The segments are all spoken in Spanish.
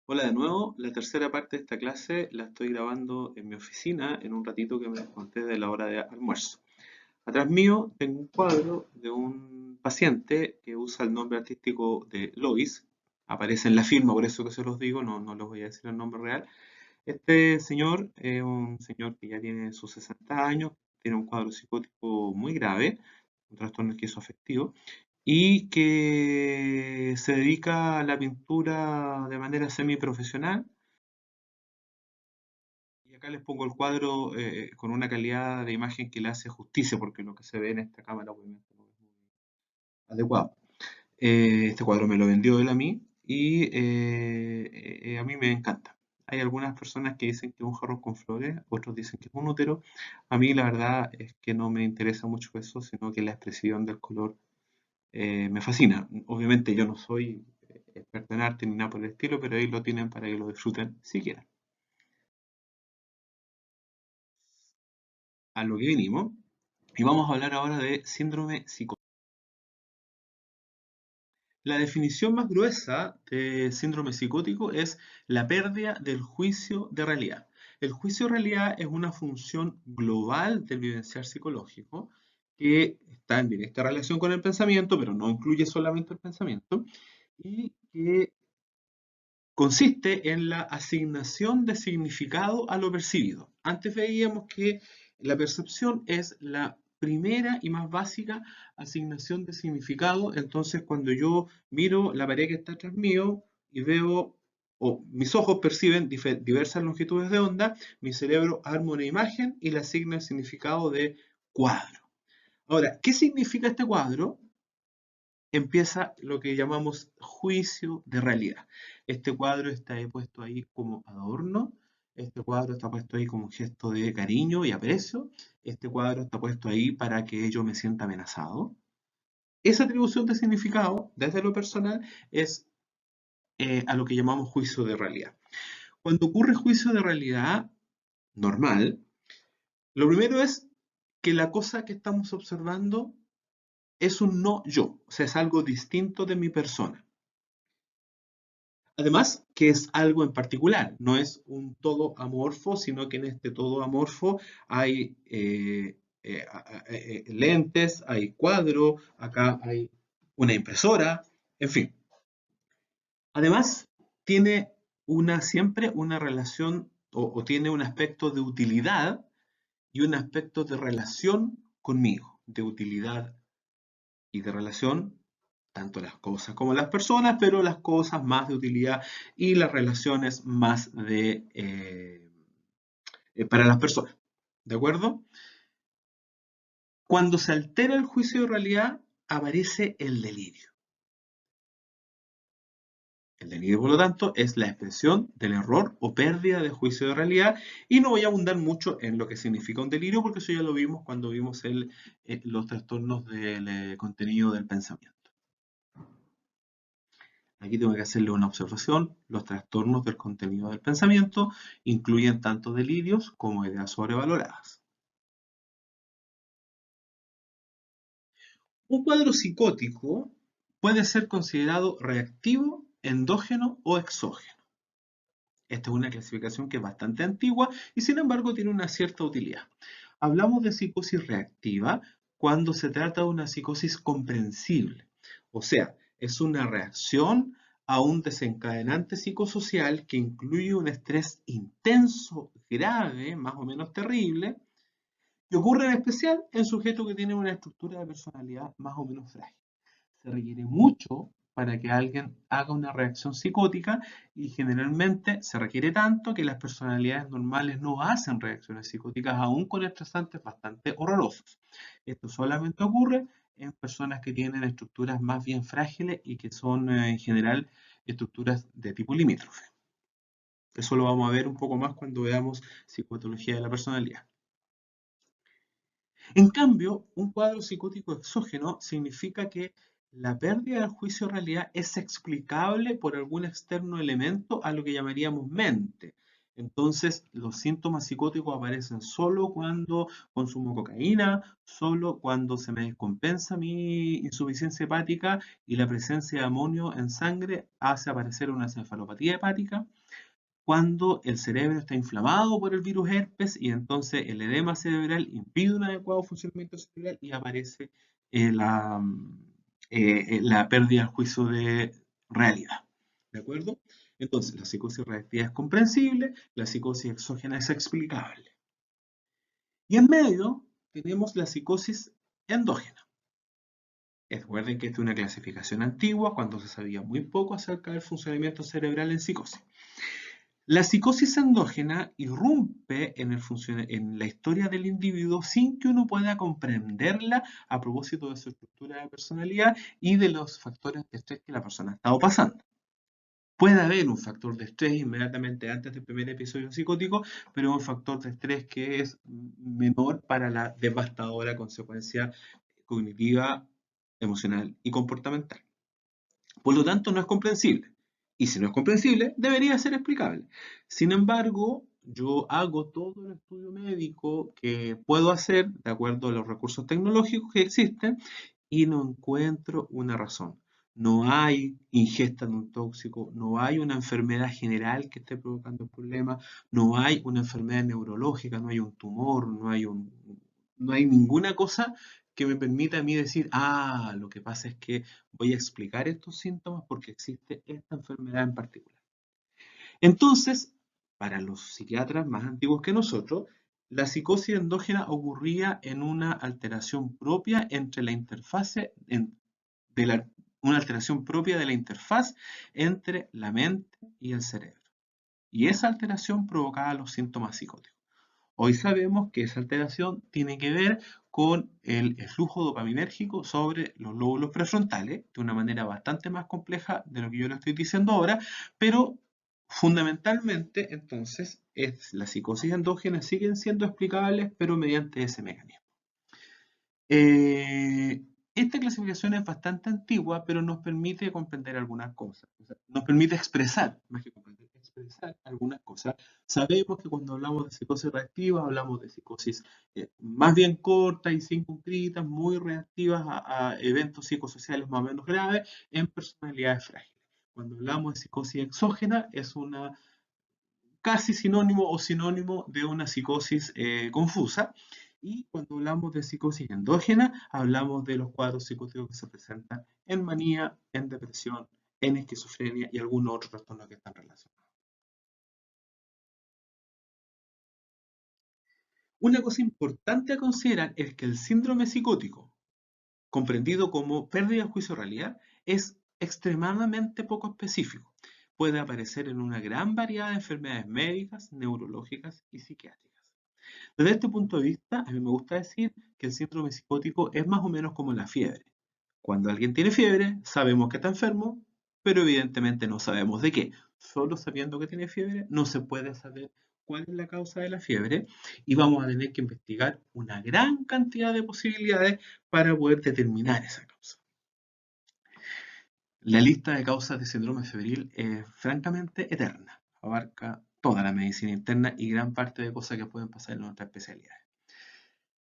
Hola de nuevo, la tercera parte de esta clase la estoy grabando en mi oficina en un ratito que me desconté de la hora de almuerzo. Atrás mío tengo un cuadro de un paciente que usa el nombre artístico de Lois, aparece en la firma, por eso que se los digo, no les voy a decir el nombre real. Este señor es un señor que ya tiene sus 60 años, tiene un cuadro psicótico muy grave, un trastorno esquizoafectivo, y que se dedica a la pintura de manera semiprofesional. Y acá les pongo el cuadro con una calidad de imagen que le hace justicia, porque lo que se ve en esta cámara obviamente no es muy adecuado. Este cuadro me lo vendió él a mí y a mí me encanta. Hay algunas personas que dicen que es un jarrón con flores, otros dicen que es un útero. A mí la verdad es que no me interesa mucho eso, sino que la expresión del color me fascina. Obviamente yo no soy experto en arte ni nada por el estilo, pero ahí lo tienen para que lo disfruten si quieren. A lo que vinimos, y vamos a hablar ahora de síndrome psicótico. La definición más gruesa de síndrome psicótico es la pérdida del juicio de realidad. El juicio de realidad es una función global del vivenciar psicológico que está en directa relación con el pensamiento, pero no incluye solamente el pensamiento, y que consiste en la asignación de significado a lo percibido. Antes veíamos que la percepción es la primera y más básica asignación de significado. Entonces, cuando yo miro la pared que está atrás mío y veo, o mis ojos perciben diversas longitudes de onda, mi cerebro arma una imagen y le asigna el significado de cuadro. Ahora, ¿qué significa este cuadro? Empieza lo que llamamos juicio de realidad. Este cuadro está puesto ahí como adorno, este cuadro está puesto ahí como gesto de cariño y aprecio, este cuadro está puesto ahí para que yo me sienta amenazado. Esa atribución de significado, desde lo personal, es a lo que llamamos juicio de realidad. Cuando ocurre juicio de realidad normal, lo primero es que la cosa que estamos observando es un no yo, o sea, es algo distinto de mi persona. Además, que es algo en particular, no es un todo amorfo, sino que en este todo amorfo hay lentes, hay cuadro, acá hay una impresora, en fin. Además, tiene siempre una relación o tiene un aspecto de utilidad y un aspecto de relación conmigo, de utilidad y de relación, tanto las cosas como las personas, pero las cosas más de utilidad y las relaciones más para las personas. ¿De acuerdo? Cuando se altera el juicio de realidad, aparece el delirio. El delirio, por lo tanto, es la expresión del error o pérdida de juicio de realidad, y no voy a abundar mucho en lo que significa un delirio, porque eso ya lo vimos cuando vimos los trastornos del contenido del pensamiento. Aquí tengo que hacerle una observación. Los trastornos del contenido del pensamiento incluyen tanto delirios como ideas sobrevaloradas. Un cuadro psicótico puede ser considerado reactivo, endógeno o exógeno. Esta es una clasificación que es bastante antigua y sin embargo tiene una cierta utilidad. Hablamos de psicosis reactiva cuando se trata de una psicosis comprensible, o sea, es una reacción a un desencadenante psicosocial que incluye un estrés intenso, grave, más o menos terrible, y ocurre en especial en sujetos que tienen una estructura de personalidad más o menos frágil. Se requiere mucho para que alguien haga una reacción psicótica y generalmente se requiere tanto que las personalidades normales no hacen reacciones psicóticas aún con estresantes bastante horrorosos. Esto solamente ocurre en personas que tienen estructuras más bien frágiles y que son en general estructuras de tipo limítrofe. Eso lo vamos a ver un poco más cuando veamos psicopatología de la personalidad. En cambio, un cuadro psicótico exógeno significa que la pérdida del juicio de realidad es explicable por algún externo elemento a lo que llamaríamos mente. Entonces, los síntomas psicóticos aparecen solo cuando consumo cocaína, solo cuando se me descompensa mi insuficiencia hepática y la presencia de amonio en sangre hace aparecer una encefalopatía hepática, cuando el cerebro está inflamado por el virus herpes y entonces el edema cerebral impide un adecuado funcionamiento cerebral y aparece la pérdida del juicio de realidad. ¿De acuerdo? Entonces, la psicosis reactiva es comprensible, la psicosis exógena es explicable. Y en medio tenemos la psicosis endógena. Recuerden que esta es una clasificación antigua cuando se sabía muy poco acerca del funcionamiento cerebral en psicosis. La psicosis endógena irrumpe en la historia del individuo sin que uno pueda comprenderla a propósito de su estructura de personalidad y de los factores de estrés que la persona ha estado pasando. Puede haber un factor de estrés inmediatamente antes del primer episodio psicótico, pero un factor de estrés que es menor para la devastadora consecuencia cognitiva, emocional y comportamental. Por lo tanto, no es comprensible. Y si no es comprensible, debería ser explicable. Sin embargo, yo hago todo el estudio médico que puedo hacer de acuerdo a los recursos tecnológicos que existen y no encuentro una razón. No hay ingesta de un tóxico, no hay una enfermedad general que esté provocando el problema, no hay una enfermedad neurológica, no hay un tumor, no hay ninguna cosa que me permita a mí decir, lo que pasa es que voy a explicar estos síntomas porque existe esta enfermedad en particular. Entonces, para los psiquiatras más antiguos que nosotros, la psicosis endógena ocurría en una alteración propia entre la interfase, una alteración propia de la interfaz entre la mente y el cerebro. Y esa alteración provocaba los síntomas psicóticos. Hoy sabemos que esa alteración tiene que ver con el flujo dopaminérgico sobre los lóbulos prefrontales, de una manera bastante más compleja de lo que yo le estoy diciendo ahora, pero fundamentalmente entonces la psicosis endógena siguen siendo explicables, pero mediante ese mecanismo. Esta clasificación es bastante antigua, pero nos permite comprender algunas cosas. O sea, nos permite expresar, más que comprender, expresar algunas cosas. Sabemos que cuando hablamos de psicosis reactiva, hablamos de psicosis más bien cortas y circunscritas, muy reactivas a eventos psicosociales más o menos graves en personalidades frágiles. Cuando hablamos de psicosis exógena, es una casi sinónimo de una psicosis confusa. Y cuando hablamos de psicosis endógena, hablamos de los cuadros psicóticos que se presentan en manía, en depresión, en esquizofrenia y algunos otros trastornos que están relacionados. Una cosa importante a considerar es que el síndrome psicótico, comprendido como pérdida de juicio de realidad, es extremadamente poco específico. Puede aparecer en una gran variedad de enfermedades médicas, neurológicas y psiquiátricas. Desde este punto de vista, a mí me gusta decir que el síndrome psicótico es más o menos como la fiebre. Cuando alguien tiene fiebre, sabemos que está enfermo, pero evidentemente no sabemos de qué. Solo sabiendo que tiene fiebre, no se puede saber cuál es la causa de la fiebre y vamos a tener que investigar una gran cantidad de posibilidades para poder determinar esa causa. La lista de causas de síndrome febril es francamente eterna. Abarca toda la medicina interna y gran parte de cosas que pueden pasar en nuestras especialidades.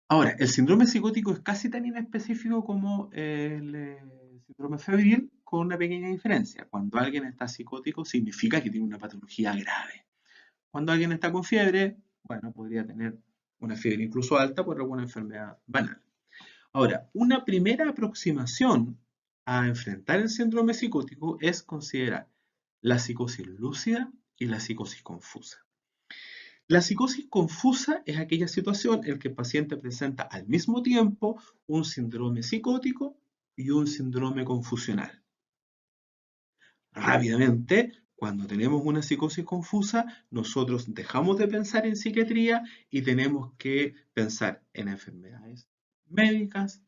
Ahora, el síndrome psicótico es casi tan inespecífico como el síndrome febril, con una pequeña diferencia. Cuando alguien está psicótico, significa que tiene una patología grave. Cuando alguien está con fiebre, bueno, podría tener una fiebre incluso alta por alguna enfermedad banal. Ahora, una primera aproximación a enfrentar el síndrome psicótico es considerar la psicosis lúcida y la psicosis confusa. La psicosis confusa es aquella situación en que el paciente presenta al mismo tiempo un síndrome psicótico y un síndrome confusional. Rápidamente, cuando tenemos una psicosis confusa, nosotros dejamos de pensar en psiquiatría y tenemos que pensar en enfermedades médicas,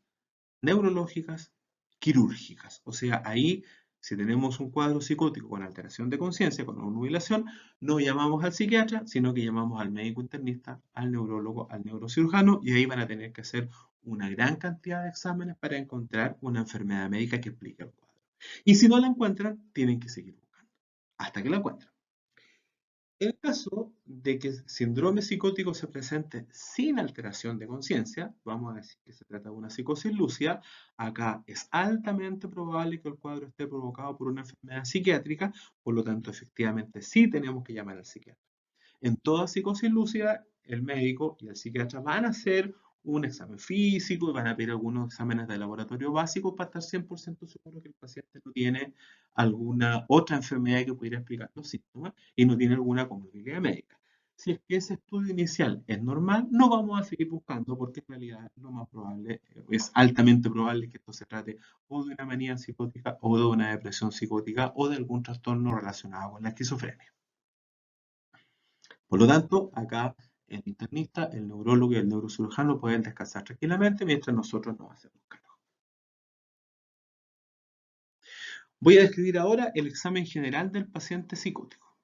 neurológicas, quirúrgicas. O sea, ahí, si tenemos un cuadro psicótico con alteración de conciencia, con obnubilación, no llamamos al psiquiatra, sino que llamamos al médico internista, al neurólogo, al neurocirujano, y ahí van a tener que hacer una gran cantidad de exámenes para encontrar una enfermedad médica que explique el cuadro. Y si no la encuentran, tienen que seguir buscando, hasta que la encuentren. En el caso de que el síndrome psicótico se presente sin alteración de conciencia, vamos a decir que se trata de una psicosis lúcida, acá es altamente probable que el cuadro esté provocado por una enfermedad psiquiátrica, por lo tanto, efectivamente, sí tenemos que llamar al psiquiatra. En toda psicosis lúcida, el médico y el psiquiatra van a hacer un examen físico y van a pedir algunos exámenes de laboratorio básicos para estar 100% seguro que el paciente no tiene alguna otra enfermedad que pudiera explicar los síntomas y no tiene alguna comorbilidad médica. Si es que ese estudio inicial es normal, no vamos a seguir buscando porque en realidad lo más probable, es altamente probable que esto se trate o de una manía psicótica o de una depresión psicótica o de algún trastorno relacionado con la esquizofrenia. Por lo tanto, acá el internista, el neurólogo y el neurocirujano pueden descansar tranquilamente mientras nosotros nos hacemos cargo. Voy a describir ahora el examen general del paciente psicótico.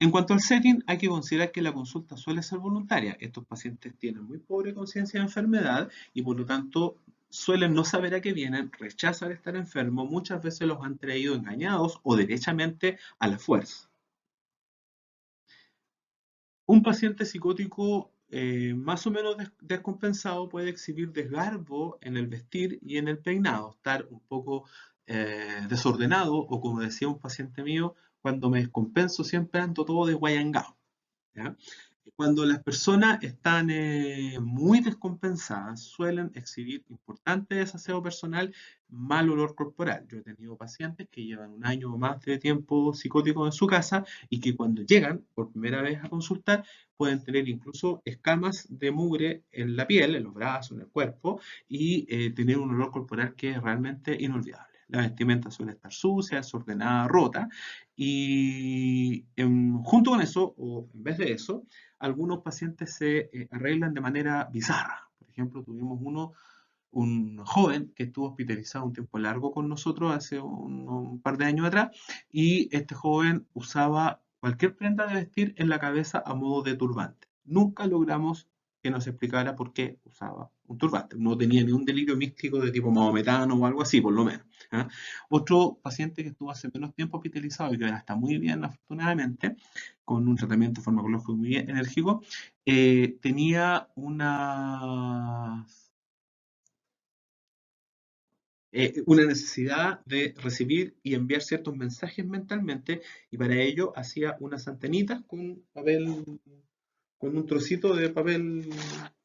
En cuanto al setting, hay que considerar que la consulta suele ser voluntaria. Estos pacientes tienen muy pobre conciencia de enfermedad y por lo tanto suelen no saber a qué vienen, rechazan estar enfermos, muchas veces los han traído engañados o derechamente a la fuerza. Un paciente psicótico más o menos descompensado puede exhibir desgarbo en el vestir y en el peinado, estar un poco desordenado o como decía un paciente mío, cuando me descompenso siempre ando todo desguayangado. ¿Ya? Cuando las personas están muy descompensadas, suelen exhibir importante desaseo personal, mal olor corporal. Yo he tenido pacientes que llevan un año o más de tiempo psicótico en su casa y que cuando llegan por primera vez a consultar pueden tener incluso escamas de mugre en la piel, en los brazos, en el cuerpo y tener un olor corporal que es realmente inolvidable. La vestimenta suele estar sucia, desordenada, rota y junto con eso, o en vez de eso, algunos pacientes se arreglan de manera bizarra. Por ejemplo, tuvimos un joven que estuvo hospitalizado un tiempo largo con nosotros hace un par de años atrás y este joven usaba cualquier prenda de vestir en la cabeza a modo de turbante. Nunca logramos que nos explicara por qué usaba un turbante. No tenía ni un delirio místico de tipo maometano o algo así, por lo menos. ¿Ah? Otro paciente que estuvo hace menos tiempo hospitalizado y que ahora está muy bien, afortunadamente, con un tratamiento farmacológico muy enérgico, tenía una necesidad de recibir y enviar ciertos mensajes mentalmente y para ello hacía unas antenitas con papel, con un trocito de papel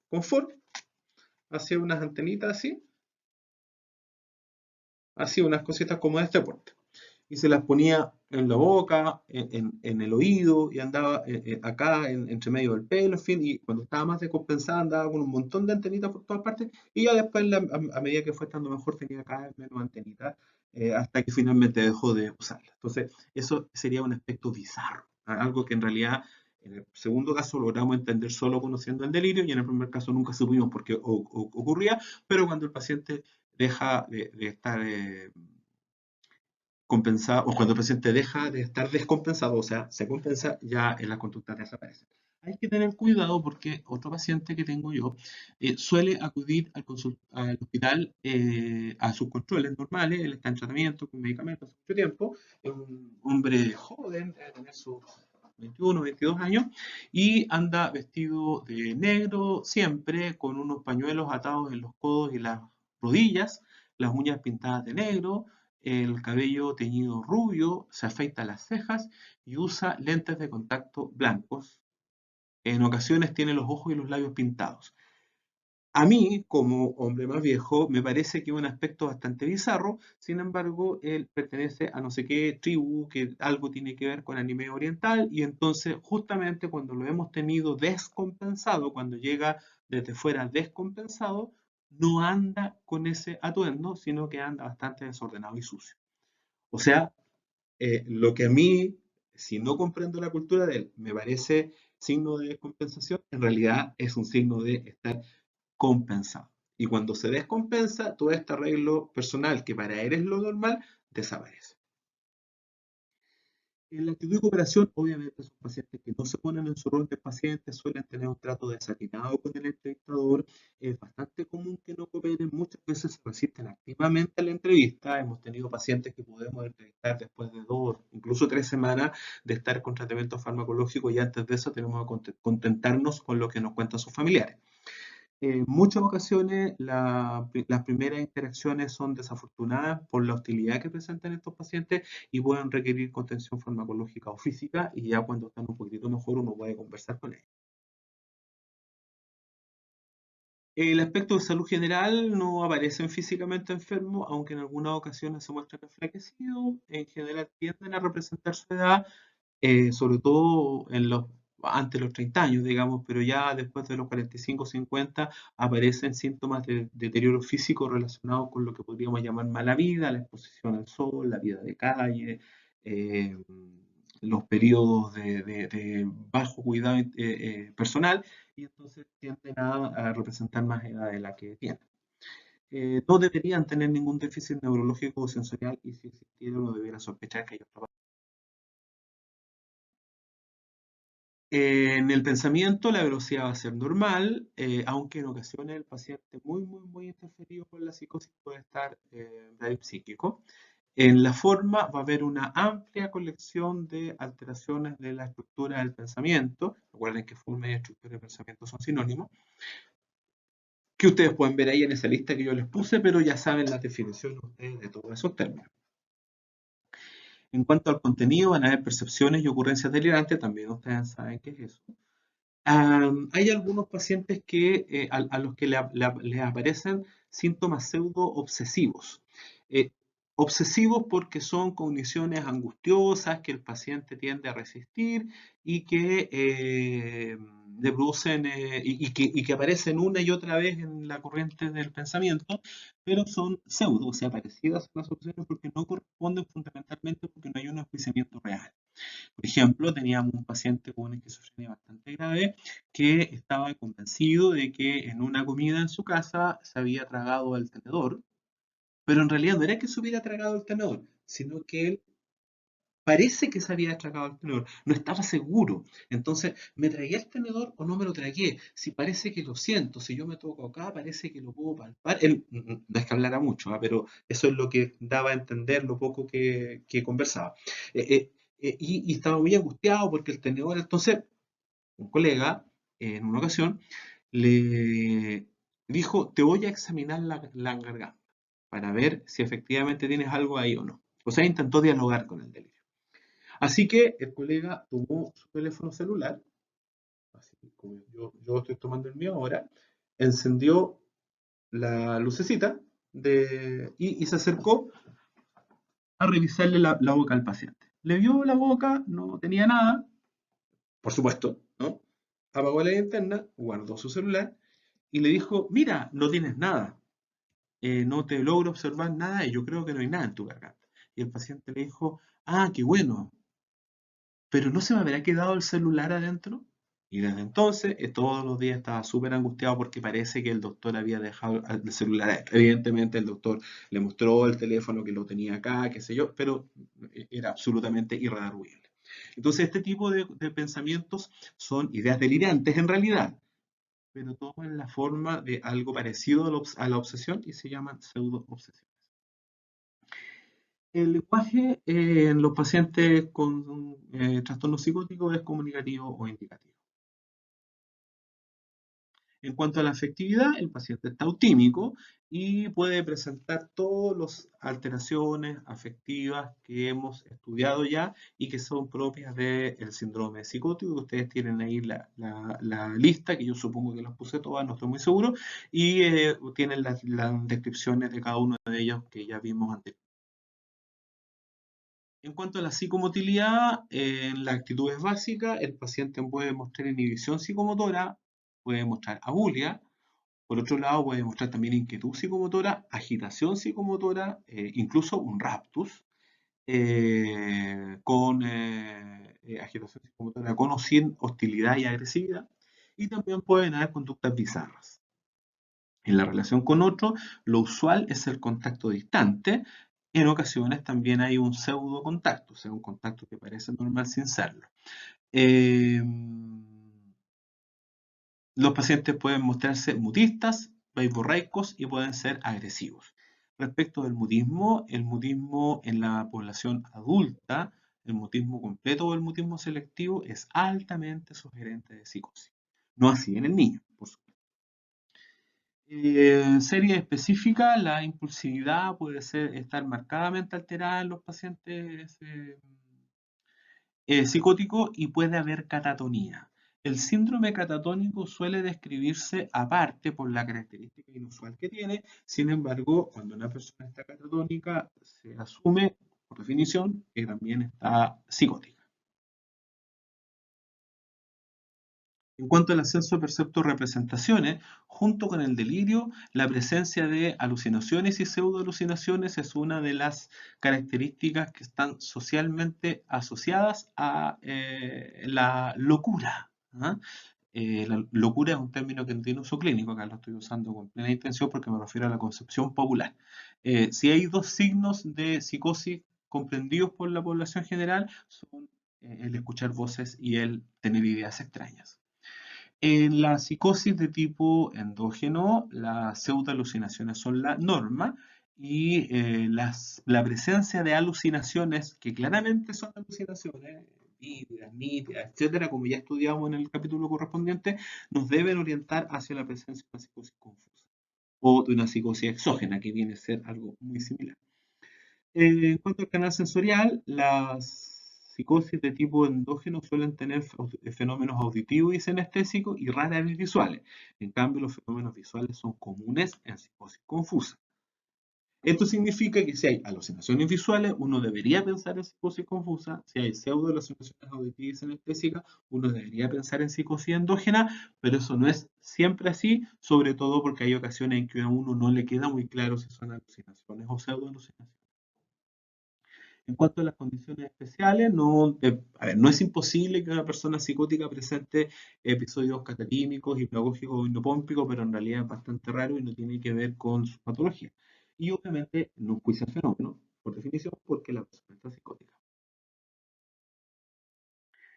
confort, hacía unas antenitas así, hacía unas cositas como de este porte y se las ponía en la boca, en el oído y andaba acá entre medio del pelo, en fin, y cuando estaba más descompensada andaba con un montón de antenitas por todas partes y ya después a medida que fue estando mejor tenía cada vez menos antenitas hasta que finalmente dejó de usarlas. Entonces, eso sería un aspecto bizarro, algo que en realidad en el segundo caso logramos entender solo conociendo el delirio y en el primer caso nunca supimos por qué ocurría, pero cuando el paciente deja de estar compensado, o cuando el paciente deja de estar descompensado, o sea, se compensa, ya en las conductas desaparecen. Hay que tener cuidado porque otro paciente que tengo yo suele acudir al hospital a sus controles normales, él está en tratamiento con medicamentos hace mucho tiempo, es un hombre joven, debe tener sus 21, 22 años, y anda vestido de negro siempre, con unos pañuelos atados en los codos y las rodillas, las uñas pintadas de negro, el cabello teñido rubio, se afeita las cejas y usa lentes de contacto blancos. En ocasiones tiene los ojos y los labios pintados. A mí, como hombre más viejo, me parece que es un aspecto bastante bizarro, sin embargo, él pertenece a no sé qué tribu, que algo tiene que ver con anime oriental, y entonces justamente cuando lo hemos tenido descompensado, cuando llega desde fuera descompensado, no anda con ese atuendo, sino que anda bastante desordenado y sucio. O sea, lo que a mí, si no comprendo la cultura de él, me parece signo de descompensación, en realidad es un signo de estar compensado. Y cuando se descompensa, todo este arreglo personal que para él es lo normal, desaparece. En la actitud de cooperación, obviamente, son pacientes que no se ponen en su rol de pacientes, suelen tener un trato desatinado con el entrevistador. Es bastante común que no cooperen, muchas veces se resisten activamente a la entrevista. Hemos tenido pacientes que podemos entrevistar después de 2, incluso incluso 3 semanas de estar con tratamiento farmacológico y antes de eso tenemos que contentarnos con lo que nos cuentan sus familiares. En muchas ocasiones las primeras interacciones son desafortunadas por la hostilidad que presentan estos pacientes y pueden requerir contención farmacológica o física y ya cuando están un poquitito mejor uno puede conversar con ellos. El aspecto de salud general no aparecen físicamente enfermos, aunque en algunas ocasiones se muestran enflaquecidos. En general tienden a representar su edad, sobre todo antes de los 30 años, digamos, pero ya después de los 45 o 50 aparecen síntomas de deterioro físico relacionados con lo que podríamos llamar mala vida, la exposición al sol, la vida de calle, eh, los periodos de bajo cuidado personal, y entonces tienden a representar más edad de la que tienen. No deberían tener ningún déficit neurológico o sensorial y si existiera uno debiera sospechar que hay otro. En el pensamiento la velocidad va a ser normal, aunque en ocasiones el paciente muy interferido por la psicosis puede estar débil psíquico. En la forma va a haber una amplia colección de alteraciones de la estructura del pensamiento. Recuerden que forma y estructura de pensamiento son sinónimos, que ustedes pueden ver ahí en esa lista que yo les puse, pero ya saben las definiciones ustedes de todos esos términos. En cuanto al contenido, van a haber percepciones y ocurrencias delirantes, también ustedes saben qué es eso. Hay algunos pacientes a los que les aparecen síntomas pseudo-obsesivos. Eh, Obsesivos porque son cogniciones angustiosas que el paciente tiende a resistir y que le producen y que aparecen una y otra vez en la corriente del pensamiento, pero son pseudo, o sea, parecidas a las obsesiones porque no corresponden fundamentalmente porque no hay un enjuiciamiento real. Por ejemplo, teníamos un paciente con una esquizofrenia bastante grave que estaba convencido de que en una comida en su casa se había tragado el tenedor, pero en realidad no era que se hubiera tragado el tenedor, sino que él parece que se había tragado el tenedor, no estaba seguro. Entonces, ¿me tragué el tenedor o no me lo tragué? Si parece que lo siento, si yo me toco acá, parece que lo puedo palpar. Él no es que hablara mucho, pero eso es lo que daba a entender lo poco que conversaba. Y estaba muy angustiado porque el tenedor, entonces, un colega, en una ocasión, le dijo, te voy a examinar la garganta para ver si efectivamente tienes algo ahí o no. O sea, intentó dialogar con el delirio. Así que el colega tomó su teléfono celular, así como yo estoy tomando el mío ahora, encendió la lucecita y se acercó a revisarle la boca al paciente. Le vio la boca, no tenía nada, por supuesto, ¿no? Apagó la linterna, guardó su celular y le dijo, mira, no tienes nada, no te logro observar nada y yo creo que no hay nada en tu garganta. Y el paciente le dijo, ah, qué bueno, pero ¿no se me habrá quedado el celular adentro? Y desde entonces, todos los días estaba súper angustiado porque parece que el doctor había dejado el celular adentro. Evidentemente el doctor le mostró el teléfono que lo tenía acá, qué sé yo, pero era absolutamente irredarguible. Entonces este tipo de pensamientos son ideas delirantes en realidad, pero toman la forma de algo parecido a la obsesión y se llaman pseudo-obsesiones. El lenguaje en los pacientes con trastorno psicótico es comunicativo o indicativo. En cuanto a la afectividad, el paciente está autímico y puede presentar todas las alteraciones afectivas que hemos estudiado ya y que son propias del síndrome psicótico. Ustedes tienen ahí la lista, que yo supongo que las puse todas, no estoy muy seguro, y tienen las descripciones de cada uno de ellos que ya vimos anteriormente. En cuanto a la psicomotilidad, en las actitudes básicas, el paciente puede mostrar inhibición psicomotora, puede mostrar abulia, por otro lado puede mostrar también inquietud psicomotora, agitación psicomotora, incluso un raptus, con agitación psicomotora con o sin hostilidad y agresividad, y también pueden haber conductas bizarras. En la relación con otro, lo usual es el contacto distante. En ocasiones también hay un pseudo contacto, o sea, un contacto que parece normal sin serlo. Eh, los pacientes pueden mostrarse mutistas, verborraicos y pueden ser agresivos. Respecto del mutismo, el mutismo en la población adulta el mutismo completo o el mutismo selectivo es altamente sugerente de psicosis. No así en el niño, por supuesto. Serie específica, la impulsividad puede estar marcadamente alterada en los pacientes psicóticos y puede haber catatonía. El síndrome catatónico suele describirse aparte por la característica inusual que tiene. Sin embargo, cuando una persona está catatónica, se asume, por definición, que también está psicótica. En cuanto al ascenso de perceptos representaciones, junto con el delirio, la presencia de alucinaciones y pseudoalucinaciones es una de las características que están socialmente asociadas a la locura. ¿Ah? La locura es un término que no tiene uso clínico, acá lo estoy usando con plena intención porque me refiero a la concepción popular. Si hay dos signos de psicosis comprendidos por la población general, son el escuchar voces y el tener ideas extrañas. En la psicosis de tipo endógeno, las pseudoalucinaciones son la norma y la presencia de alucinaciones, que claramente son alucinaciones, vívidas, nítidas, etcétera, como ya estudiamos en el capítulo correspondiente, nos deben orientar hacia la presencia de una psicosis confusa o de una psicosis exógena, que viene a ser algo muy similar. En cuanto al canal sensorial, las psicosis de tipo endógeno suelen tener fenómenos auditivos y sinestésicos y rara vez visuales. En cambio, los fenómenos visuales son comunes en psicosis confusa. Esto significa que si hay alucinaciones visuales, uno debería pensar en psicosis confusa. Si hay pseudo-alucinaciones auditivas y sinestésicas, uno debería pensar en psicosis endógena, pero eso no es siempre así, sobre todo porque hay ocasiones en que a uno no le queda muy claro si son alucinaciones o pseudo-alucinaciones. En cuanto a las condiciones especiales, no es imposible que una persona psicótica presente episodios catatímicos, hipnagógicos o hipnopómpicos, pero en realidad es bastante raro y no tiene que ver con su patología. Y obviamente no enjuicia el fenómeno, por definición, porque la persona está psicótica.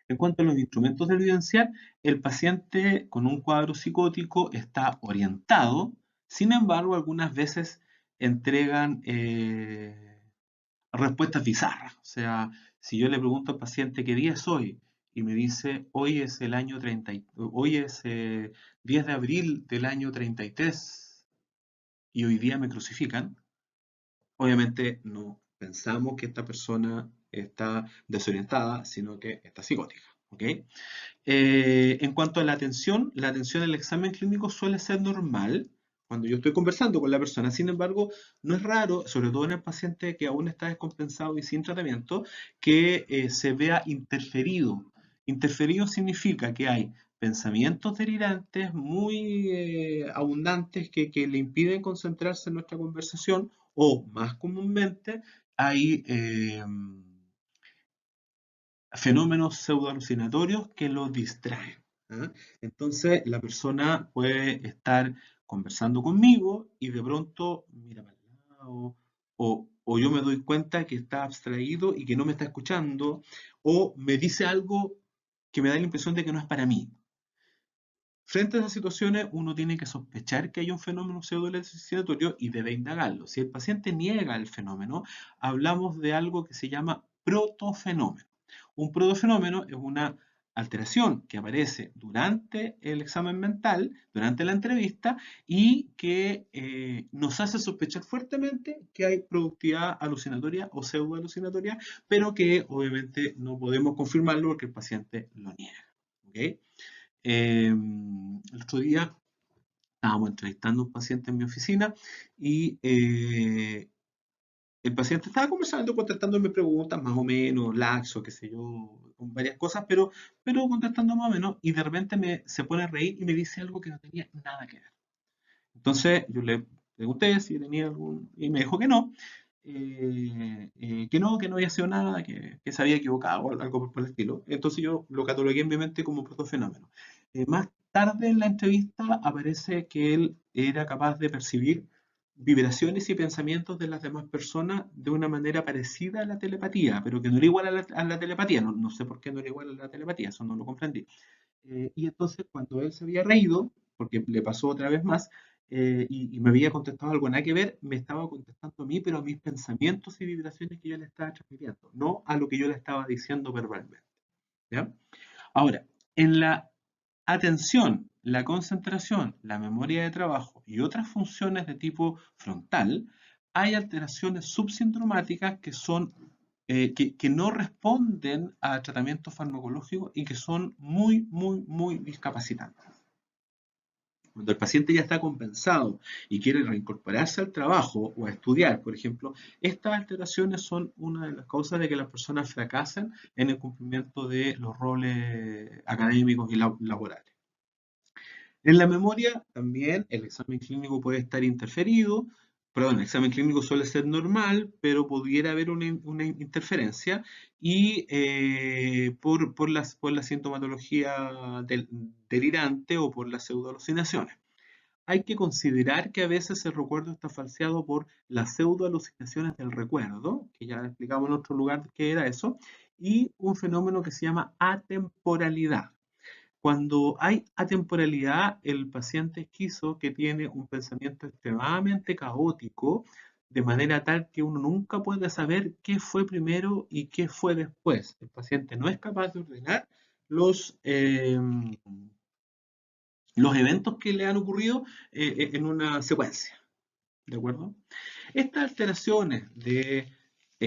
En cuanto a los instrumentos de evidenciar, el paciente con un cuadro psicótico está orientado, sin embargo, algunas veces entregan respuestas bizarras. O sea, si yo le pregunto al paciente qué día es hoy y me dice hoy es el año 30, hoy es 10 de abril del año 33 y hoy día me crucifican, obviamente no pensamos que esta persona está desorientada, sino que está psicótica. ¿Ok? En cuanto a la atención al examen clínico suele ser normal cuando yo estoy conversando con la persona. Sin embargo, no es raro, sobre todo en el paciente que aún está descompensado y sin tratamiento, que se vea interferido. Interferido significa que hay pensamientos delirantes muy abundantes que le impiden concentrarse en nuestra conversación o, más comúnmente, hay fenómenos pseudoalucinatorios que lo distraen. ¿Ah? Entonces, la persona puede estar conversando conmigo y de pronto mira para el lado, o yo me doy cuenta que está abstraído y que no me está escuchando, o me dice algo que me da la impresión de que no es para mí. Frente a esas situaciones, uno tiene que sospechar que hay un fenómeno pseudoalucinatorio y debe indagarlo. Si el paciente niega el fenómeno, hablamos de algo que se llama protofenómeno. Un protofenómeno es una alteración que aparece durante el examen mental, durante la entrevista, y que nos hace sospechar fuertemente que hay productividad alucinatoria o pseudoalucinatoria, pero que obviamente no podemos confirmarlo porque el paciente lo niega. ¿Okay? El otro día estábamos entrevistando a un paciente en mi oficina y el paciente estaba conversando, contestándome preguntas más o menos, laxo, qué sé yo, con varias cosas, pero contestando más o menos, y de repente se pone a reír y me dice algo que no tenía nada que ver. Entonces yo le pregunté si tenía algún, y me dijo que no había sido nada, que se había equivocado o algo por el estilo. Entonces yo lo catalogué en mi mente como protofenómeno. Más tarde en la entrevista aparece que él era capaz de percibir vibraciones y pensamientos de las demás personas de una manera parecida a la telepatía, pero que no era igual a la telepatía. No sé por qué no era igual a la telepatía, eso no lo comprendí. Y entonces cuando él se había reído, porque le pasó otra vez más, y me había contestado algo nada que ver, me estaba contestando a mí, pero a mis pensamientos y vibraciones que yo le estaba transmitiendo, no a lo que yo le estaba diciendo verbalmente. ¿Ya? Ahora, en la atención, la concentración, la memoria de trabajo y otras funciones de tipo frontal, hay alteraciones subsindromáticas que son que no responden a tratamiento farmacológico y que son muy, muy, muy discapacitantes. Cuando el paciente ya está compensado y quiere reincorporarse al trabajo o a estudiar, por ejemplo, estas alteraciones son una de las causas de que las personas fracasen en el cumplimiento de los roles académicos y laborales. En la memoria también el examen clínico puede estar interferido, perdón, el examen clínico suele ser normal, pero pudiera haber una interferencia y por la sintomatología delirante o por las pseudoalucinaciones. Hay que considerar que a veces el recuerdo está falseado por las pseudoalucinaciones del recuerdo, que ya explicamos en otro lugar qué era eso, y un fenómeno que se llama atemporalidad. Cuando hay atemporalidad, el paciente esquizo que tiene un pensamiento extremadamente caótico, de manera tal que uno nunca puede saber qué fue primero y qué fue después. El paciente no es capaz de ordenar los, eh, los eventos que le han ocurrido en una secuencia. ¿De acuerdo? Estas alteraciones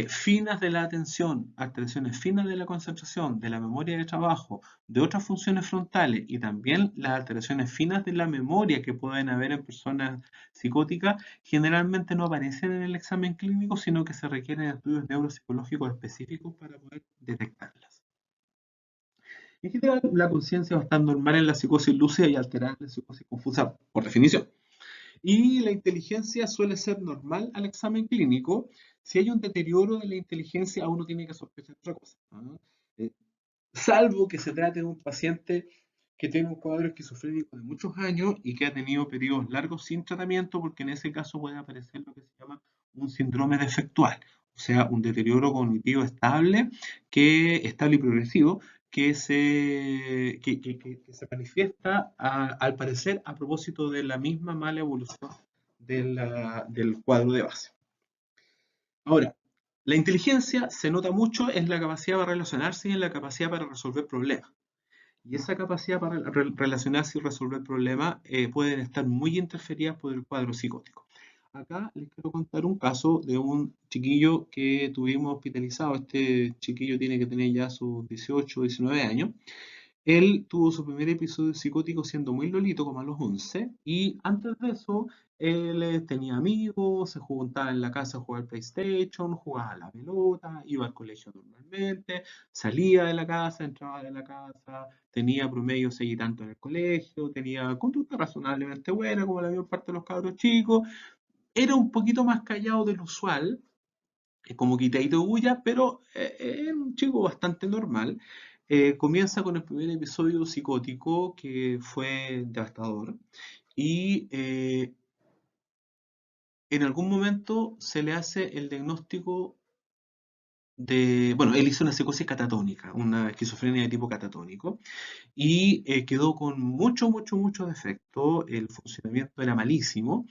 finas de la atención, alteraciones finas de la concentración, de la memoria de trabajo, de otras funciones frontales y también las alteraciones finas de la memoria que pueden haber en personas psicóticas, generalmente no aparecen en el examen clínico, sino que se requieren estudios neuropsicológicos específicos para poder detectarlas. En general, la conciencia va a estar normal en la psicosis lúcida y alterada en la psicosis confusa, por definición. Y la inteligencia suele ser normal al examen clínico. Si hay un deterioro de la inteligencia, uno tiene que sospechar otra cosa. ¿Ah? Eh, Salvo que se trate de un paciente que tiene un cuadro esquizofrénico de muchos años y que ha tenido periodos largos sin tratamiento, porque en ese caso puede aparecer lo que se llama un síndrome defectual, o sea, un deterioro cognitivo estable y progresivo, que se manifiesta al parecer a propósito de la misma mala evolución del cuadro de base. Ahora, la inteligencia se nota mucho en la capacidad para relacionarse y en la capacidad para resolver problemas. Y esa capacidad para relacionarse y resolver problemas pueden estar muy interferidas por el cuadro psicótico. Acá les quiero contar un caso de un chiquillo que tuvimos hospitalizado. Este chiquillo tiene que tener ya sus 18 o 19 años. Él tuvo su primer episodio psicótico siendo muy lolito, como a los 11, y antes de eso, él tenía amigos, se juntaba en la casa a jugar PlayStation, jugaba a la pelota, iba al colegio normalmente, salía de la casa, entraba de la casa, tenía promedio 6 y tanto en el colegio, tenía conducta razonablemente buena, como la mayor parte de los cabros chicos, era un poquito más callado del usual, como quitadito de bulla, pero es un chico bastante normal. Comienza con el primer episodio psicótico que fue devastador y en algún momento se le hace el diagnóstico bueno, él hizo una psicosis catatónica, una esquizofrenia de tipo catatónico y quedó con mucho, mucho, mucho defecto, el funcionamiento era malísimo,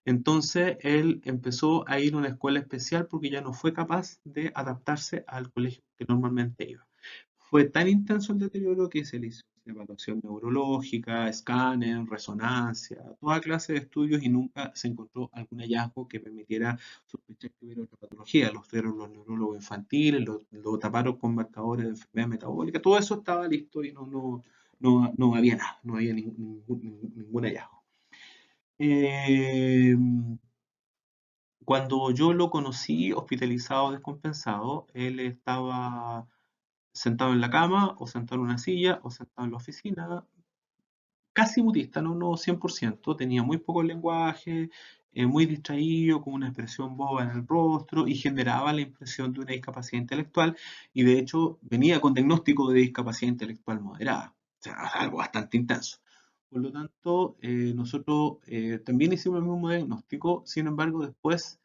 entonces él empezó a ir a una escuela especial porque ya no fue capaz de adaptarse al colegio que normalmente iba. Fue tan intenso el deterioro que se le hizo evaluación neurológica, escáner, resonancia, toda clase de estudios y nunca se encontró algún hallazgo que permitiera sospechar que hubiera otra patología. Los fueron los neurólogos infantiles, lo taparon con marcadores de enfermedad metabólica, todo eso estaba listo y no había nada, no había ningún hallazgo. Eh, Cuando yo lo conocí hospitalizado, descompensado, él estaba sentado en la cama, o sentado en una silla, o sentado en la oficina, casi mutista, no 100%, tenía muy poco lenguaje, muy distraído, con una expresión boba en el rostro y generaba la impresión de una discapacidad intelectual y de hecho venía con diagnóstico de discapacidad intelectual moderada, o sea, algo bastante intenso. Por lo tanto, nosotros también hicimos el mismo diagnóstico, sin embargo, después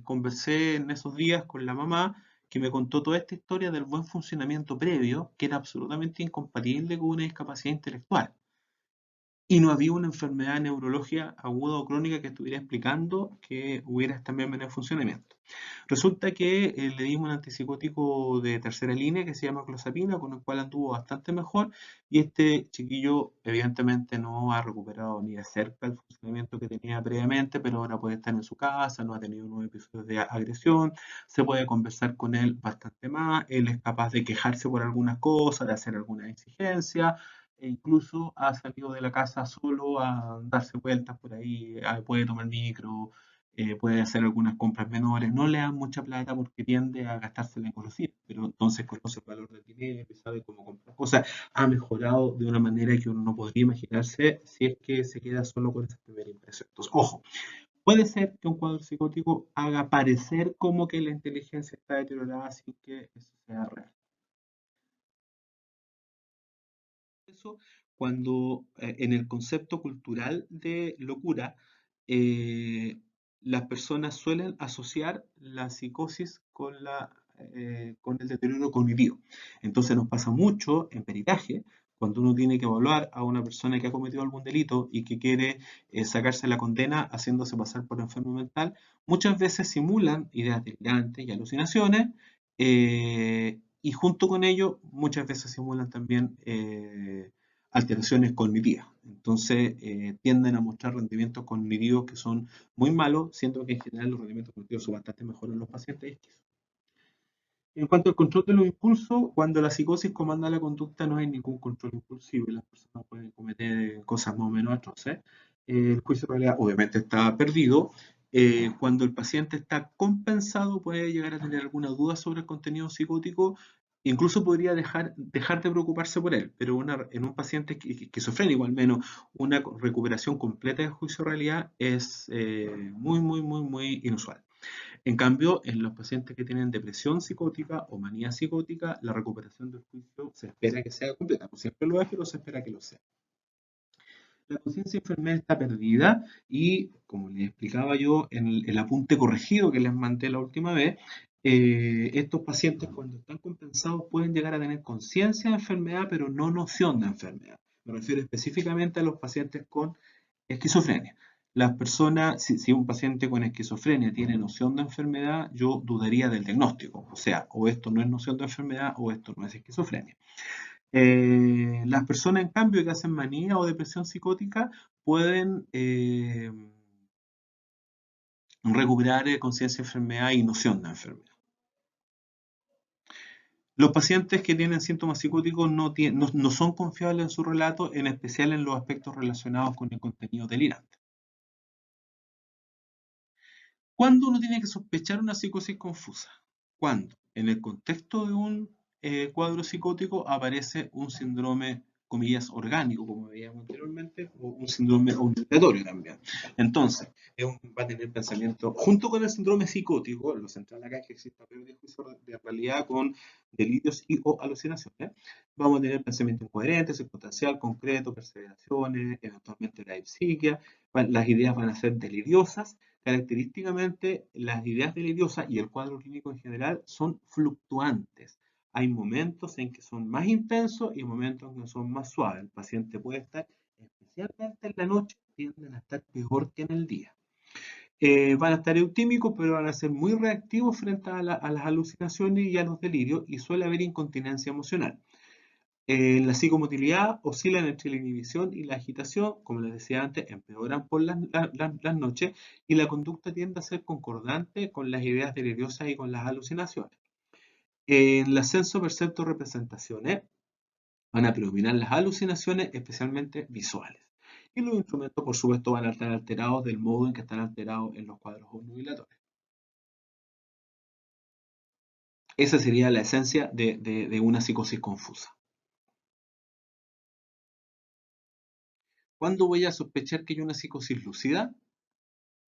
conversé en esos días con la mamá que me contó toda esta historia del buen funcionamiento previo, que era absolutamente incompatible con una discapacidad intelectual. y no había una enfermedad neurológica aguda o crónica que estuviera explicando que hubiera también en funcionamiento. Resulta que le dimos un antipsicótico de tercera línea que se llama clozapina, con el cual anduvo bastante mejor, y este chiquillo evidentemente no ha recuperado ni de cerca el funcionamiento que tenía previamente, pero ahora puede estar en su casa, no ha tenido nuevos episodios de agresión, se puede conversar con él bastante más, él es capaz de quejarse por algunas cosas, de hacer alguna exigencia, e incluso ha salido de la casa solo a darse vueltas por ahí, puede tomar micro, puede hacer algunas compras menores, no le dan mucha plata porque tiende a gastársela en golosinas, pero entonces conoce el valor del dinero y sabe cómo comprar cosas, ha mejorado de una manera que uno no podría imaginarse si es que se queda solo con esa primera impresión. Entonces, ojo, puede ser que un cuadro psicótico haga parecer como que la inteligencia está deteriorada sin que eso sea real. Eso cuando en el concepto cultural de locura, eh, las personas suelen asociar la psicosis con el deterioro cognitivo. Entonces nos pasa mucho en peritaje, cuando uno tiene que evaluar a una persona que ha cometido algún delito y que quiere sacarse la condena haciéndose pasar por enfermo mental, muchas veces simulan ideas delirantes y alucinaciones, y junto con ello muchas veces simulan también alteraciones cognitivas. Entonces tienden a mostrar rendimientos cognitivos que son muy malos, siendo que en general los rendimientos cognitivos son bastante mejores en los pacientes esquizos. En cuanto al control de los impulsos, cuando la psicosis comanda la conducta no hay ningún control impulsivo y las personas pueden cometer cosas más o menos atroces. El juicio de realidad obviamente está perdido. Cuando el paciente está compensado puede llegar a tener alguna duda sobre el contenido psicótico, incluso podría dejar de preocuparse por él, pero en un paciente esquizofrénico al menos una recuperación completa del juicio de realidad es muy, muy, muy, muy inusual. En cambio, en los pacientes que tienen depresión psicótica o manía psicótica, la recuperación del juicio se espera que sea completa. No siempre lo es, pero se espera que lo sea. La conciencia enfermera está perdida y, como les explicaba yo en el apunte corregido que les mandé la última vez, estos pacientes cuando están compensados pueden llegar a tener conciencia de enfermedad, pero no noción de enfermedad. Me refiero específicamente a los pacientes con esquizofrenia. Las personas, si un paciente con esquizofrenia tiene noción de enfermedad, yo dudaría del diagnóstico. O sea, o esto no es noción de enfermedad o esto no es esquizofrenia. Las personas, en cambio, que hacen manía o depresión psicótica pueden recuperar conciencia de enfermedad y noción de enfermedad. Los pacientes que tienen síntomas psicóticos no son confiables en su relato, en especial en los aspectos relacionados con el contenido delirante. ¿Cuándo uno tiene que sospechar una psicosis confusa? Cuando en el contexto de un cuadro psicótico aparece un síndrome, comillas, orgánico, como veíamos anteriormente, o un síndrome obligatorio también. Entonces, va a tener pensamiento, junto con el síndrome psicótico, lo central acá es que exista pérdida de juicio de realidad con delirios y o alucinaciones, vamos a tener pensamiento incoherente, circunstancial, concreto, perseveraciones, eventualmente la psiquia, las ideas van a ser deliriosas. Característicamente, las ideas deliriosas y el cuadro clínico en general son fluctuantes. Hay momentos en que son más intensos y momentos en que son más suaves. El paciente puede estar, especialmente en la noche, tienden a estar peor que en el día. Van a estar eutímicos, pero van a ser muy reactivos frente a las alucinaciones y a los delirios, y suele haber incontinencia emocional. La psicomotilidad oscila entre la inhibición y la agitación, como les decía antes, empeoran por las noches y la conducta tiende a ser concordante con las ideas deliriosas y con las alucinaciones. En el ascenso percepto representaciones van a predominar las alucinaciones, especialmente visuales. Y los instrumentos, por supuesto, van a estar alterados del modo en que están alterados en los cuadros obnubilatorios. Esa sería la esencia de una psicosis confusa. ¿Cuándo voy a sospechar que hay una psicosis lúcida?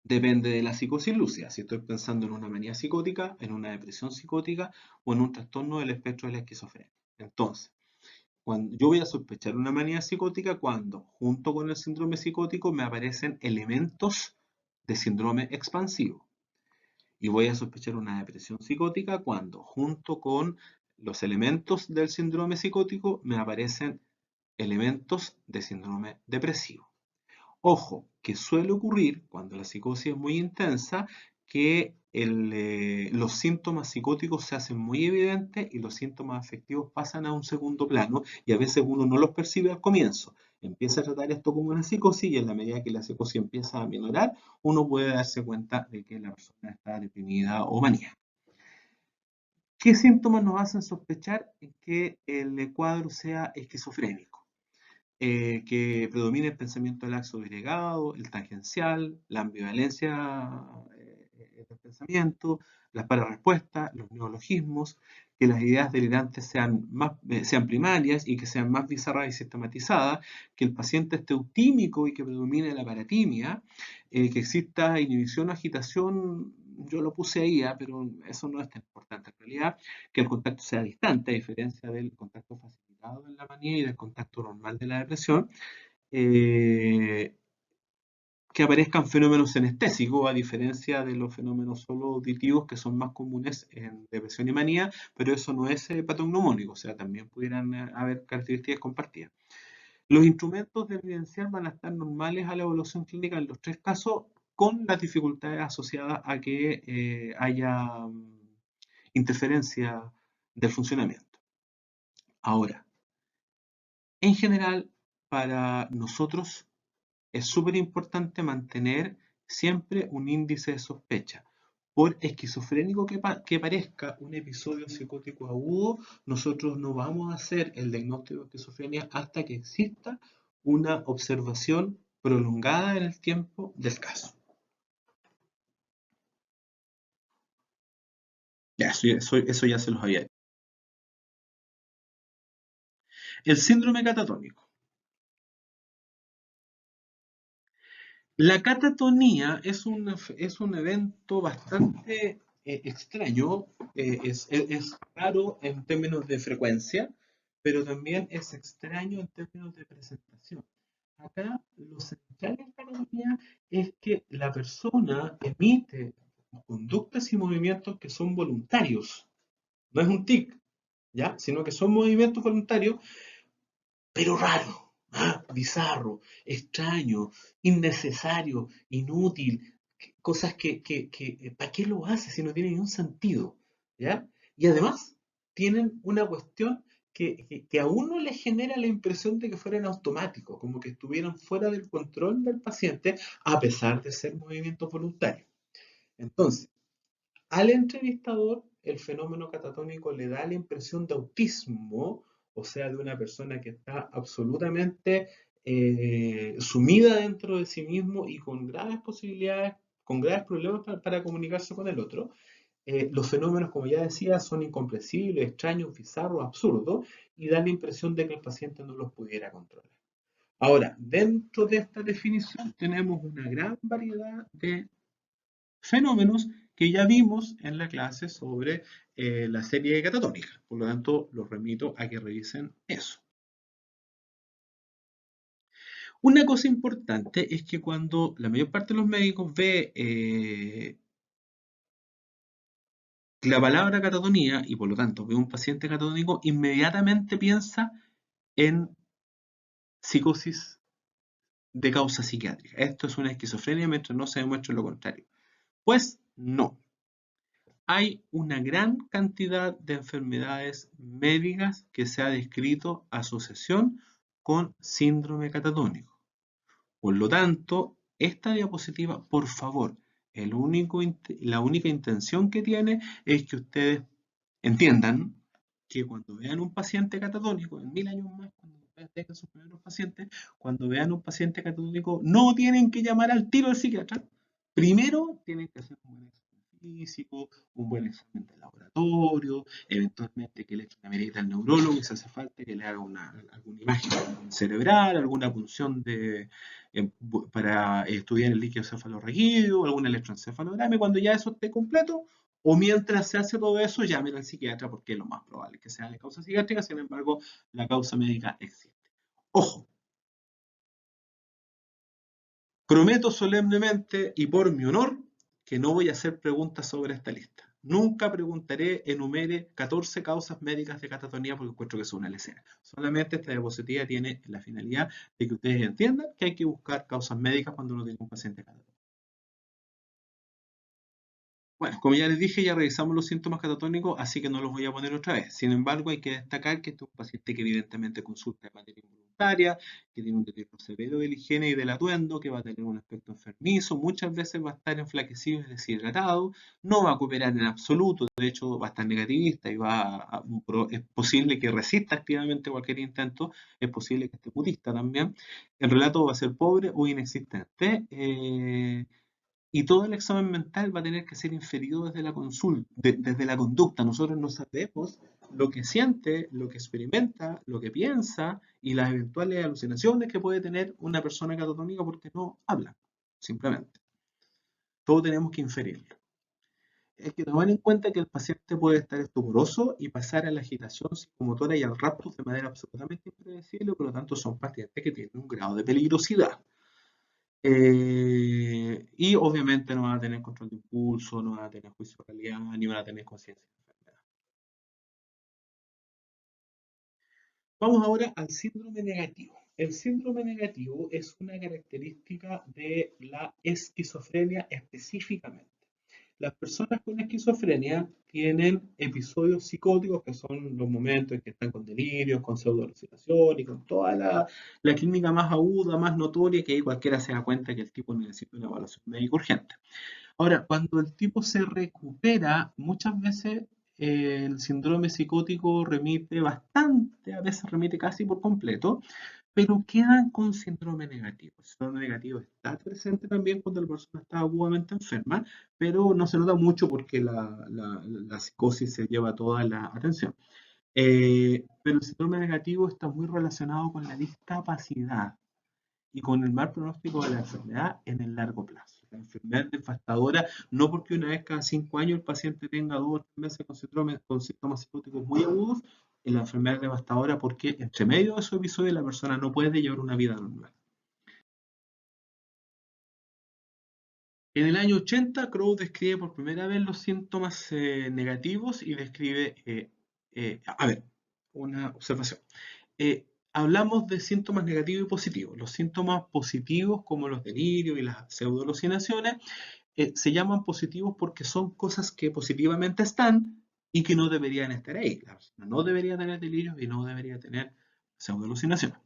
Depende de la psicosis lúcida. Si estoy pensando en una manía psicótica, en una depresión psicótica o en un trastorno del espectro de la esquizofrenia. Entonces, cuando yo voy a sospechar una manía psicótica cuando, junto con el síndrome psicótico, me aparecen elementos de síndrome expansivo. Y voy a sospechar una depresión psicótica cuando, junto con los elementos del síndrome psicótico, me aparecen elementos de síndrome depresivo. Ojo, que suele ocurrir cuando la psicosis es muy intensa que los síntomas psicóticos se hacen muy evidentes y los síntomas afectivos pasan a un segundo plano y a veces uno no los percibe al comienzo. Empieza a tratar esto como una psicosis y en la medida que la psicosis empieza a minorar, uno puede darse cuenta de que la persona está deprimida o manía. ¿Qué síntomas nos hacen sospechar que el cuadro sea esquizofrénico? Que predomine el pensamiento laxo disgregado, el tangencial, la ambivalencia del pensamiento, las pararespuestas, los neologismos, que las ideas delirantes sean primarias y que sean más bizarras y sistematizadas, que el paciente esté eutímico y que predomine la paratimia, que exista inhibición o agitación, yo lo puse ahí, pero eso no es tan importante en realidad, que el contacto sea distante, a diferencia del contacto facilitado en la manía y del contacto normal de la depresión, eh, que aparezcan fenómenos senestésicos, a diferencia de los fenómenos solo auditivos que son más comunes en depresión y manía, pero eso no es patognomónico, o sea, también pudieran haber características compartidas. Los instrumentos de evidenciar van a estar normales a la evaluación clínica en los tres casos, con las dificultades asociadas a que haya interferencia del funcionamiento. Ahora, en general, para nosotros es súper importante mantener siempre un índice de sospecha. Por esquizofrénico que parezca un episodio psicótico agudo, nosotros no vamos a hacer el diagnóstico de esquizofrenia hasta que exista una observación prolongada en el tiempo del caso. Ya, eso ya se los había dicho. El síndrome catatónico. La catatonía es un evento bastante extraño, es raro en términos de frecuencia, pero también es extraño en términos de presentación. Acá lo central en catatonía es que la persona emite conductas y movimientos que son voluntarios. No es un tic, ¿ya? Sino que son movimientos voluntarios pero raro, bizarro, extraño, innecesario, inútil, cosas que ¿para qué lo hace si no tiene ningún sentido? ¿Ya? Y además tienen una cuestión que a uno le genera la impresión de que fueran automáticos, como que estuvieran fuera del control del paciente, a pesar de ser movimientos voluntarios. Entonces, al entrevistador, el fenómeno catatónico le da la impresión de autismo, o sea, de una persona que está absolutamente sumida dentro de sí mismo y con graves posibilidades, con graves problemas para comunicarse con el otro. Los fenómenos, como ya decía, son incomprensibles, extraños, bizarros, absurdos, y dan la impresión de que el paciente no los pudiera controlar. Ahora, dentro de esta definición tenemos una gran variedad de fenómenos que ya vimos en la clase sobre la serie catatónica. Por lo tanto, los remito a que revisen eso. Una cosa importante es que cuando la mayor parte de los médicos ve la palabra catatonía y por lo tanto ve un paciente catatónico, inmediatamente piensa en psicosis de causa psiquiátrica. Esto es una esquizofrenia mientras no se demuestre lo contrario. Pues no. Hay una gran cantidad de enfermedades médicas que se ha descrito asociación con síndrome catatónico. Por lo tanto, esta diapositiva, por favor, la única intención que tiene es que ustedes entiendan que cuando vean un paciente catatónico, en 1000 años más, cuando tengan sus primeros pacientes, cuando vean un paciente catatónico, no tienen que llamar al tiro al psiquiatra. Primero tienen que hacer un buen examen físico, un buen examen de laboratorio, eventualmente que le echen una miradita al neurólogo si hace falta que le haga alguna imagen cerebral, alguna punción para estudiar el líquido cefalorraquídeo, algún electroencefalograma, y cuando ya eso esté completo, o mientras se hace todo eso, llamen al psiquiatra porque es lo más probable que sea de causa psiquiátrica, sin embargo, la causa médica existe. Ojo, prometo solemnemente y por mi honor que no voy a hacer preguntas sobre esta lista. Nunca preguntaré, enumere 14 causas médicas de catatonía porque encuentro que es una lesera. Solamente esta diapositiva tiene la finalidad de que ustedes entiendan que hay que buscar causas médicas cuando uno tiene un paciente catatónico. Bueno, como ya les dije, ya revisamos los síntomas catatónicos, así que no los voy a poner otra vez. Sin embargo, hay que destacar que este es un paciente que evidentemente consulta de manera involuntaria, que tiene un deterioro severo de la higiene y del atuendo, que va a tener un aspecto enfermizo, muchas veces va a estar enflaquecido y deshidratado, no va a cooperar en absoluto, de hecho va a estar negativista y es posible que resista activamente cualquier intento, es posible que esté putista también. El relato va a ser pobre o inexistente. Y todo el examen mental va a tener que ser inferido desde la consulta, desde la conducta. Nosotros no sabemos lo que siente, lo que experimenta, lo que piensa y las eventuales alucinaciones que puede tener una persona catatónica porque no habla, simplemente. Todo tenemos que inferirlo. Hay que tomar en cuenta que el paciente puede estar estuporoso y pasar a la agitación psicomotora y al raptus de manera absolutamente impredecible, por lo tanto son pacientes que tienen un grado de peligrosidad. Y obviamente no van a tener control de impulso, no van a tener juicio de realidad, ni van a tener conciencia de enfermedad. Vamos ahora al síndrome negativo. El síndrome negativo es una característica de la esquizofrenia específicamente. Las personas con esquizofrenia tienen episodios psicóticos que son los momentos en que están con delirios, con pseudo-alucinación y con toda la clínica más aguda, más notoria, que ahí cualquiera se da cuenta que el tipo necesita una evaluación médica urgente. Ahora, cuando el tipo se recupera, muchas veces el síndrome psicótico remite bastante, a veces remite casi por completo, pero quedan con síndrome negativo. El síndrome negativo está presente también cuando la persona está agudamente enferma, pero no se nota mucho porque la psicosis se lleva toda la atención. Pero el síndrome negativo está muy relacionado con la discapacidad y con el mal pronóstico de la enfermedad en el largo plazo. La enfermedad devastadora, no porque una vez cada 5 años el paciente tenga 2 o 3 meses con síntomas psicóticos muy agudos, la enfermedad es devastadora porque entre medio de esos episodios la persona no puede llevar una vida normal. En el año 80, Crowe describe por primera vez los síntomas negativos y describe, a ver, una observación. Hablamos de síntomas negativos y positivos. Los síntomas positivos, como los delirios y las pseudoalucinaciones, se llaman positivos porque son cosas que positivamente están y que no deberían estar ahí. La persona no debería tener delirios y no debería tener pseudoalucinaciones.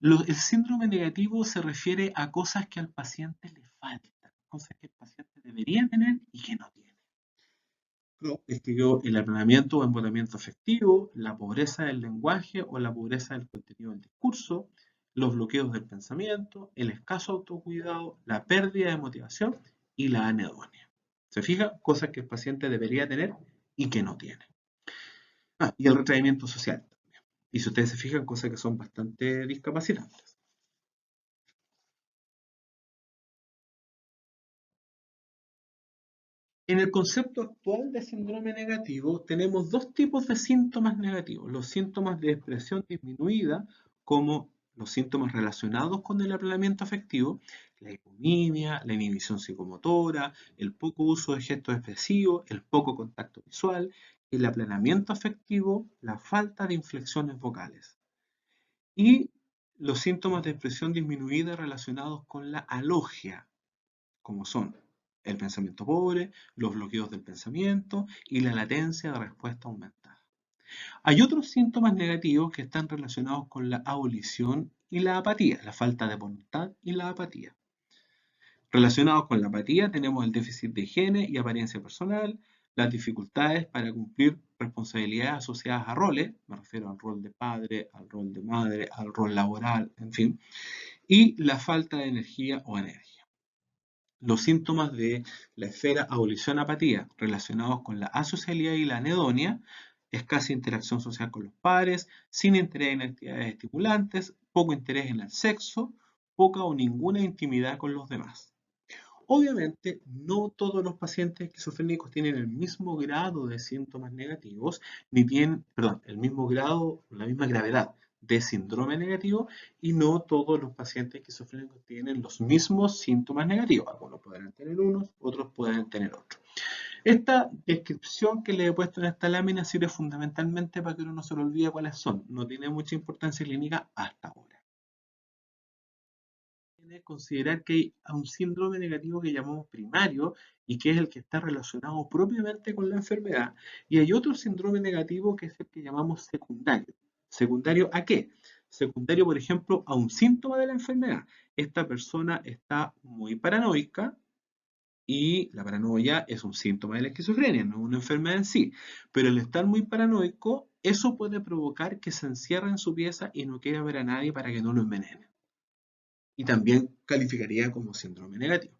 El síndrome negativo se refiere a cosas que al paciente le faltan, cosas que el paciente debería tener y que no tiene. Escribió el aplanamiento o embotamiento afectivo, la pobreza del lenguaje o la pobreza del contenido del discurso, los bloqueos del pensamiento, el escaso autocuidado, la pérdida de motivación y la anedonia. ¿Se fija? Cosas que el paciente debería tener y que no tiene. Y el retraimiento social también. Y si ustedes se fijan, cosas que son bastante discapacitantes. En el concepto actual de síndrome negativo tenemos dos tipos de síntomas negativos. Los síntomas de expresión disminuida, como los síntomas relacionados con el aplanamiento afectivo, la hiponimia, la inhibición psicomotora, el poco uso de gestos expresivos, el poco contacto visual, el aplanamiento afectivo, la falta de inflexiones vocales. Y los síntomas de expresión disminuida relacionados con la alogia, como son el pensamiento pobre, los bloqueos del pensamiento y la latencia de respuesta aumentada. Hay otros síntomas negativos que están relacionados con la abolición y la apatía, la falta de voluntad y la apatía. Relacionados con la apatía tenemos el déficit de higiene y apariencia personal, las dificultades para cumplir responsabilidades asociadas a roles, me refiero al rol de padre, al rol de madre, al rol laboral, en fin, y la falta de energía o energía. Los síntomas de la esfera abolición-apatía relacionados con la asocialidad y la anedonia, escasa interacción social con los pares, sin interés en actividades estimulantes, poco interés en el sexo, poca o ninguna intimidad con los demás. Obviamente, no todos los pacientes esquizofrénicos tienen el mismo grado de síntomas negativos, ni tienen, perdón, el mismo grado, la misma gravedad de síndrome negativo, y no todos los pacientes esquizofrénicos tienen los mismos síntomas negativos. Algunos podrán tener unos, otros pueden tener otros. Esta descripción que le he puesto en esta lámina sirve fundamentalmente para que uno no se le olvide cuáles son. No tiene mucha importancia clínica hasta ahora. Tiene que considerar que hay un síndrome negativo que llamamos primario y que es el que está relacionado propiamente con la enfermedad. Y hay otro síndrome negativo que es el que llamamos secundario. ¿Secundario a qué? Secundario, por ejemplo, a un síntoma de la enfermedad. Esta persona está muy paranoica, y la paranoia es un síntoma de la esquizofrenia, no es una enfermedad en sí. Pero el estar muy paranoico, eso puede provocar que se encierre en su pieza y no quiera ver a nadie para que no lo envenene. Y también calificaría como síndrome negativo.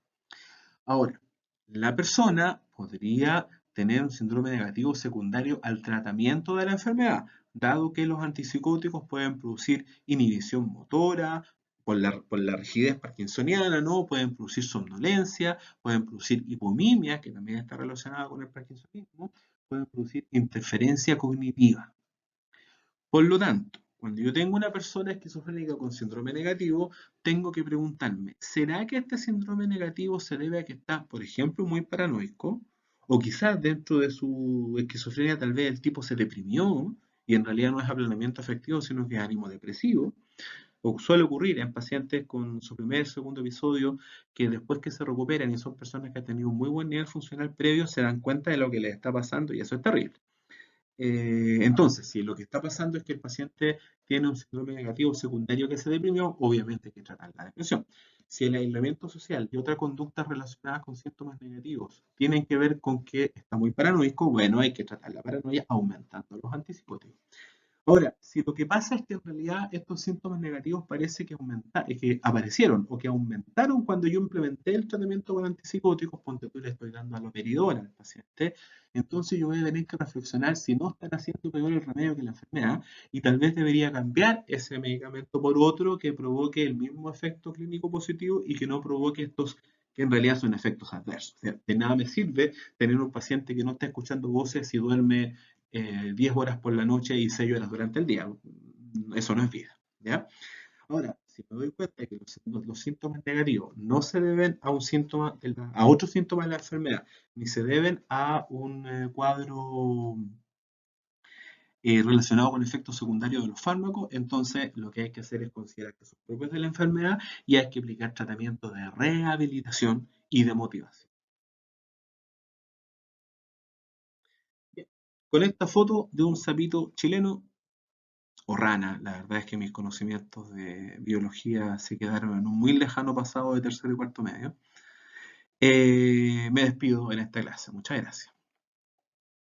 Ahora, la persona podría tener un síndrome negativo secundario al tratamiento de la enfermedad, dado que los antipsicóticos pueden producir inhibición motora, por la rigidez parkinsoniana, ¿no? Pueden producir somnolencia, pueden producir hipomimia, que también está relacionada con el parkinsonismo, pueden producir interferencia cognitiva. Por lo tanto, cuando yo tengo una persona esquizofrénica con síndrome negativo, tengo que preguntarme, ¿será que este síndrome negativo se debe a que está, por ejemplo, muy paranoico? O quizás dentro de su esquizofrenia tal vez el tipo se deprimió y en realidad no es aplanamiento afectivo, sino que es ánimo depresivo. O suele ocurrir en pacientes con su primer, segundo episodio, que después que se recuperan y son personas que han tenido un muy buen nivel funcional previo, se dan cuenta de lo que les está pasando y eso es terrible. Entonces, si lo que está pasando es que el paciente tiene un síndrome negativo secundario que se deprimió, obviamente hay que tratar la depresión. Si el aislamiento social y otras conductas relacionadas con síntomas negativos tienen que ver con que está muy paranoico, bueno, hay que tratar la paranoia aumentando los antipsicóticos. Ahora, si lo que pasa es que en realidad estos síntomas negativos parece que aparecieron o que aumentaron cuando yo implementé el tratamiento con antipsicóticos, ponte tú le estoy dando aloperidol al paciente, entonces yo voy a tener que reflexionar si no están haciendo peor el remedio que la enfermedad y tal vez debería cambiar ese medicamento por otro que provoque el mismo efecto clínico positivo y que no provoque estos que en realidad son efectos adversos. O sea, de nada me sirve tener un paciente que no está escuchando voces y duerme 10 horas por la noche y 6 horas durante el día. Eso no es vida, ¿ya? Ahora, si me doy cuenta de que los síntomas negativos no se deben a un síntoma a otro síntoma de la enfermedad, ni se deben a un cuadro relacionado con efectos secundarios de los fármacos, entonces lo que hay que hacer es considerar que son propios de la enfermedad y hay que aplicar tratamientos de rehabilitación y de motivación. Bien. Con esta foto de un sapito chileno o rana. La verdad es que mis conocimientos de biología se quedaron en un muy lejano pasado de tercero y cuarto medio. Me despido en esta clase. Muchas gracias.